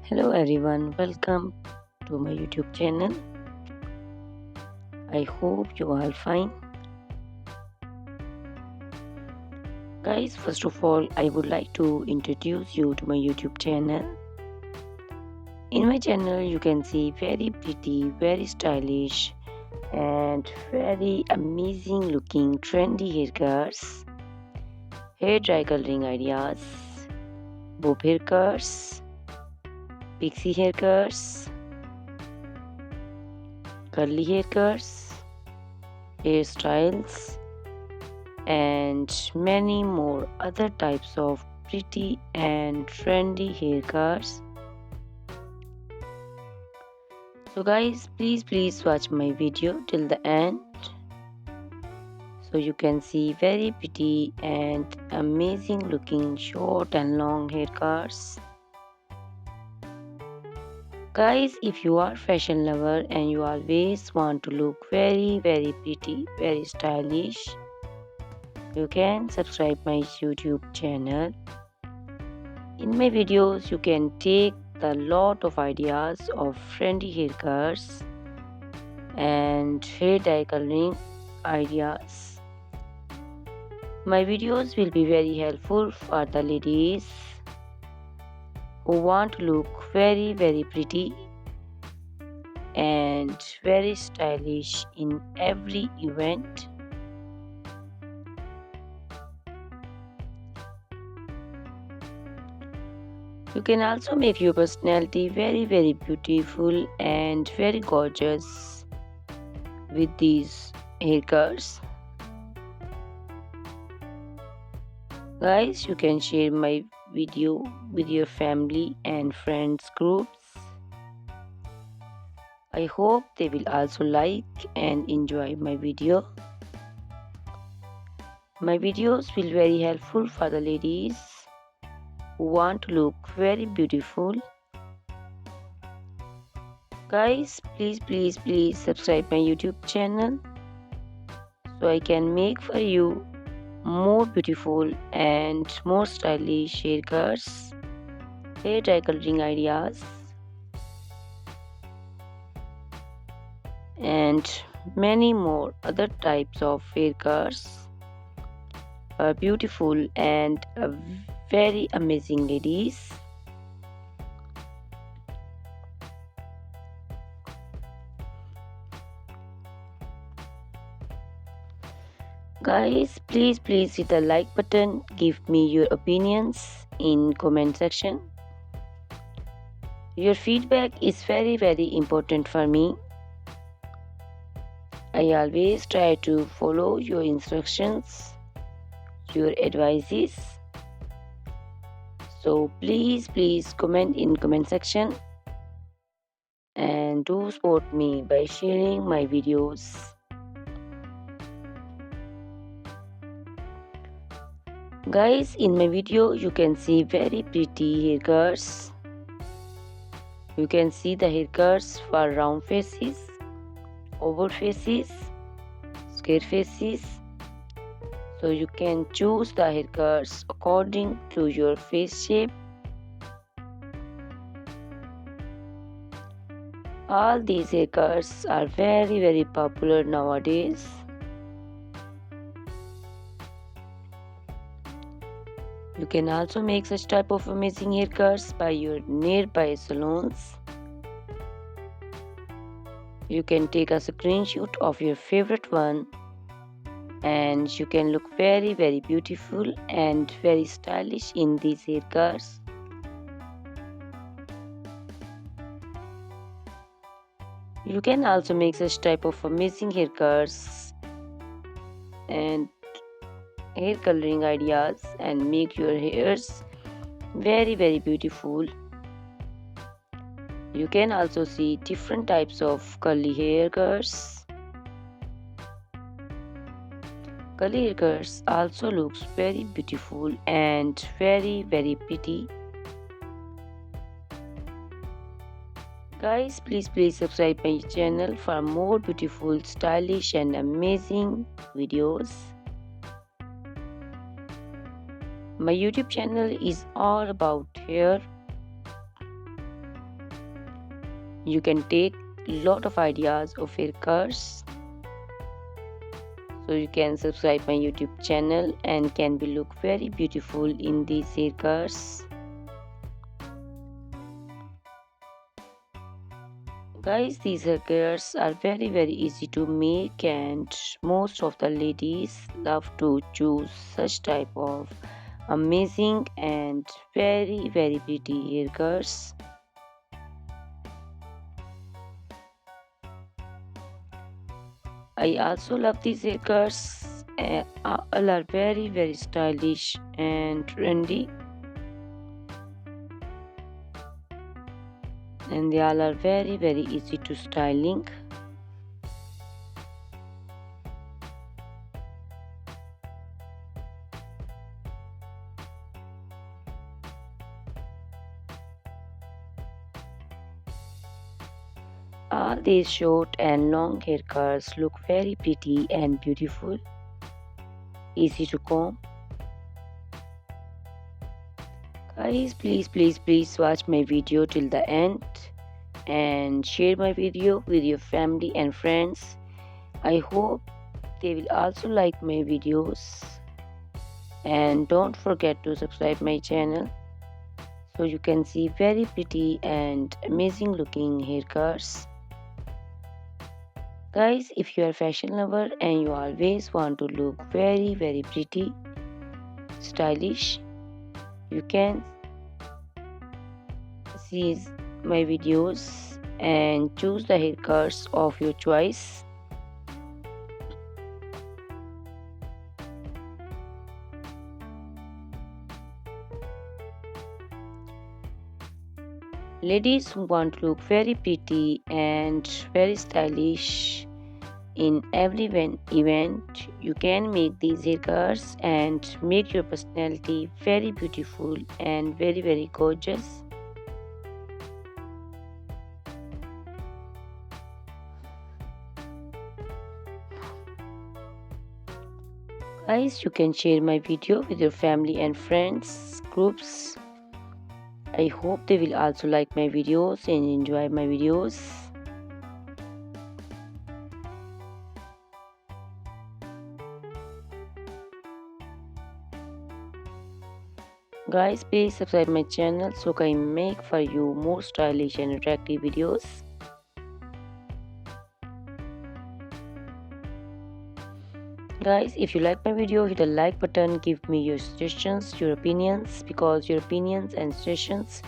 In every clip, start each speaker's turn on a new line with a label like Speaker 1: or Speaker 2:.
Speaker 1: Hello everyone, welcome to my YouTube channel. I hope you are fine. Guys, first of all, I would like to introduce you to my YouTube channel. In my channel, you can see very pretty, very stylish, and very amazing looking trendy haircuts, hair dry coloring ideas, bob haircuts, pixie haircuts, curly haircuts, hairstyles, and many more other types of pretty and trendy haircuts. So guys, please watch my video till the end so you can see very pretty and amazing looking short and long haircuts. Guys, if you are fashion lover and you always want to look very pretty, very stylish, you can subscribe my YouTube channel. In my videos, you can take a lot of ideas of trendy haircuts and hair dye coloring ideas. My videos will be very helpful for the ladies who want to look very pretty and very stylish in every event. You can also make your personality very beautiful and very gorgeous with these haircuts. Guys, you can share my video with your family and friends groups. I hope they will also like and enjoy my video. My videos will be very helpful for the ladies who want to look very beautiful. Guys, please subscribe my YouTube channel so I can make for you more beautiful and more stylish haircuts, hair dye coloring ideas, and many more other types of haircuts for beautiful and very amazing ladies. Guys, please hit the like button. Give me your opinions in comment section. Your feedback is very important for me. I always try to follow your instructions, your advices. So please comment in comment section and do support me by sharing my videos. Guys, in my video you can see very pretty haircuts. You can see the haircuts for round faces, oval faces, square faces. So you can choose the haircuts according to your face shape. All these haircuts are very popular nowadays. You can also make such type of amazing haircuts by your nearby salons. You can take a screenshot of your favorite one and you can look very beautiful and very stylish in these haircuts. You can also make such type of amazing haircuts and hair coloring ideas and make your hairs very beautiful. You can also see different types of curly haircuts. Curly haircuts also looks very beautiful and very pretty. Guys, please subscribe my channel for more beautiful, stylish and amazing videos. My YouTube channel is all about hair. You can take lot of ideas of haircuts. So you can subscribe my YouTube channel and can be look very beautiful in these haircuts. Guys, these haircuts are very easy to make, and most of the ladies love to choose such type of amazing and very pretty haircuts. I also love these haircuts. All are very stylish and trendy, and they all are very easy to styling. All these short and long haircuts look very pretty and beautiful, easy to comb. Guys, please watch my video till the end and share my video with your family and friends. I hope they will also like my videos, and don't forget to subscribe my channel so you can see very pretty and amazing looking haircuts. Guys, if you are fashion lover and you always want to look very pretty, stylish, you can see my videos and choose the haircuts of your choice. Ladies who want to look very pretty and very stylish in every event, you can make these haircuts and make your personality very beautiful and very gorgeous. Guys, you can share my video with your family and friends groups. I hope they will also like my videos and enjoy my videos. Guys, please subscribe my channel so I can make for you more stylish and attractive videos. Guys, if you like my video, hit the like button, give me your suggestions, your opinions, because your opinions and suggestions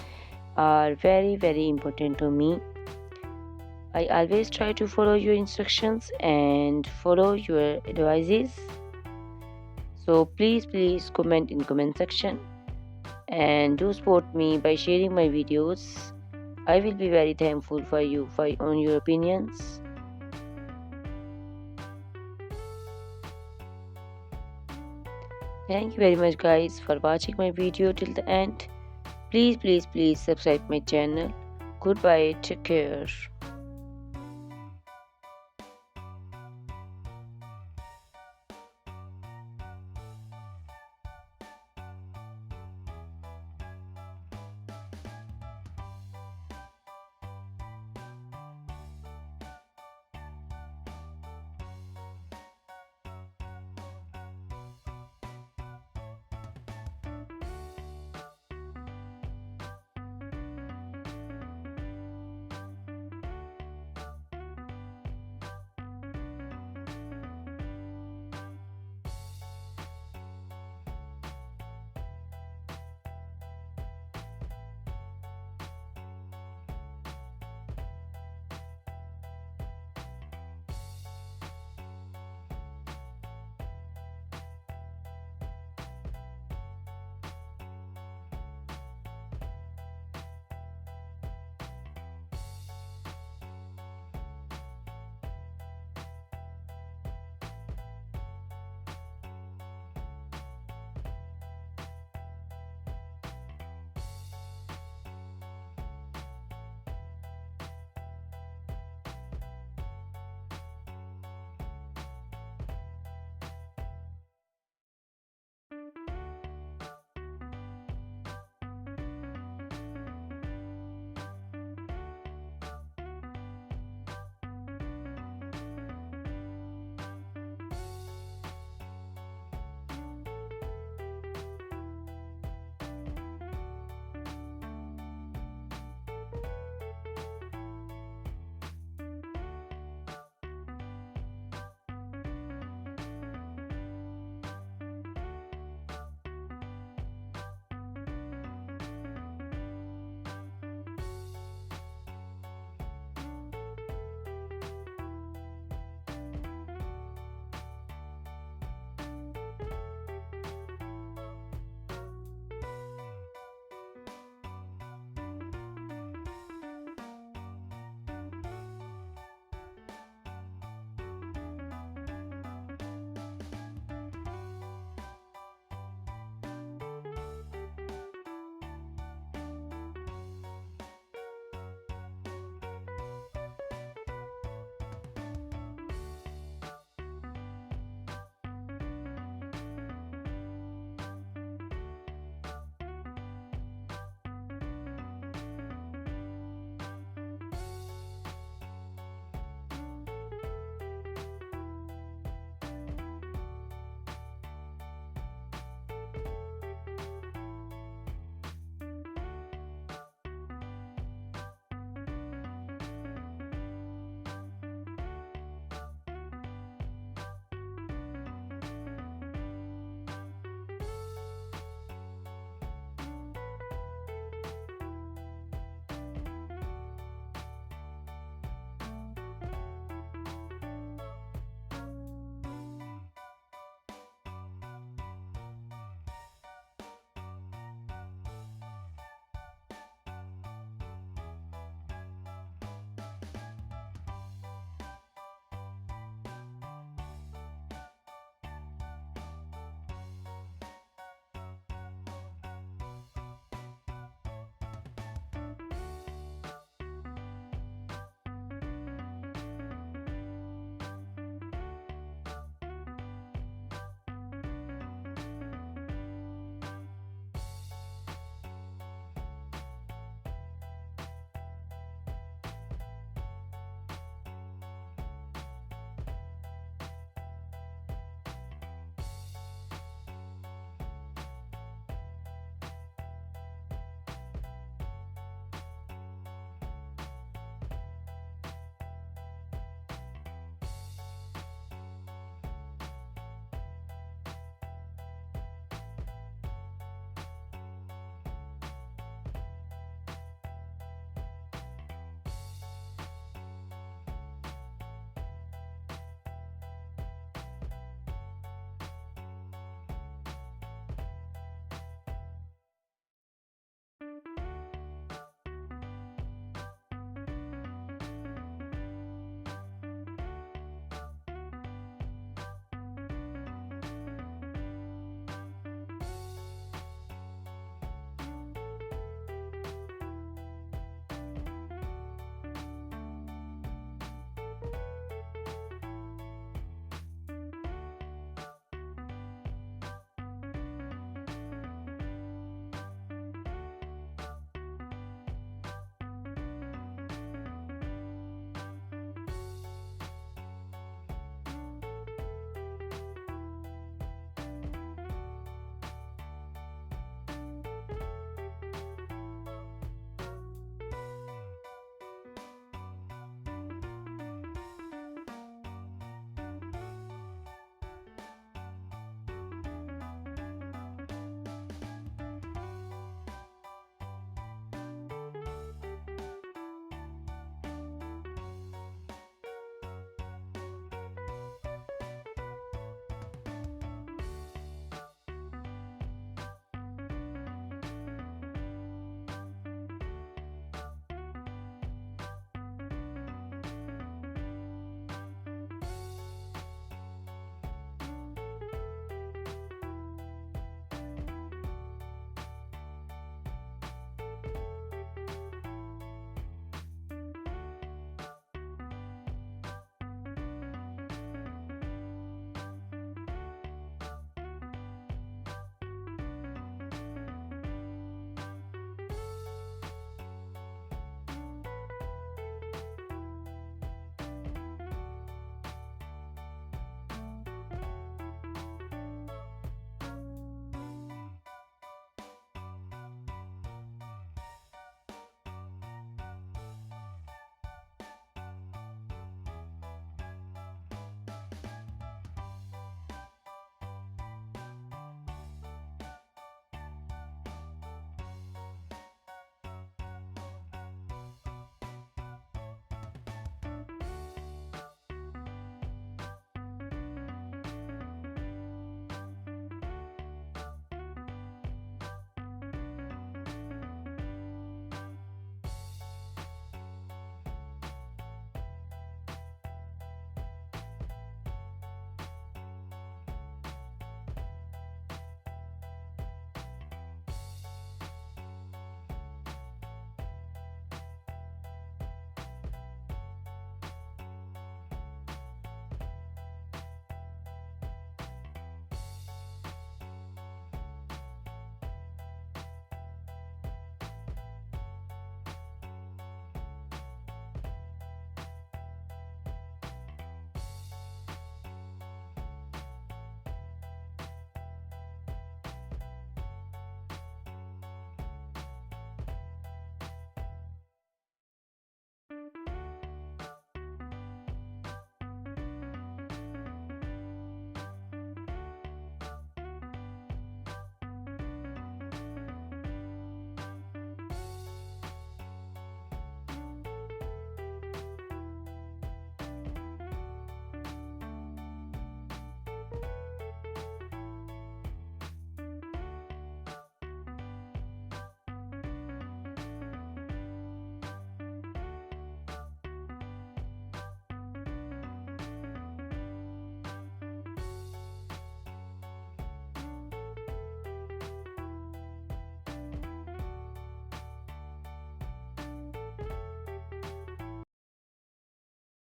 Speaker 1: are very important to me. I always try to follow your instructions and follow your advices. So please comment in comment section and do support me by sharing my videos. I will be very thankful for you on your opinions. Thank you very much guys for watching my video till the end. Please subscribe my channel. Goodbye, take care.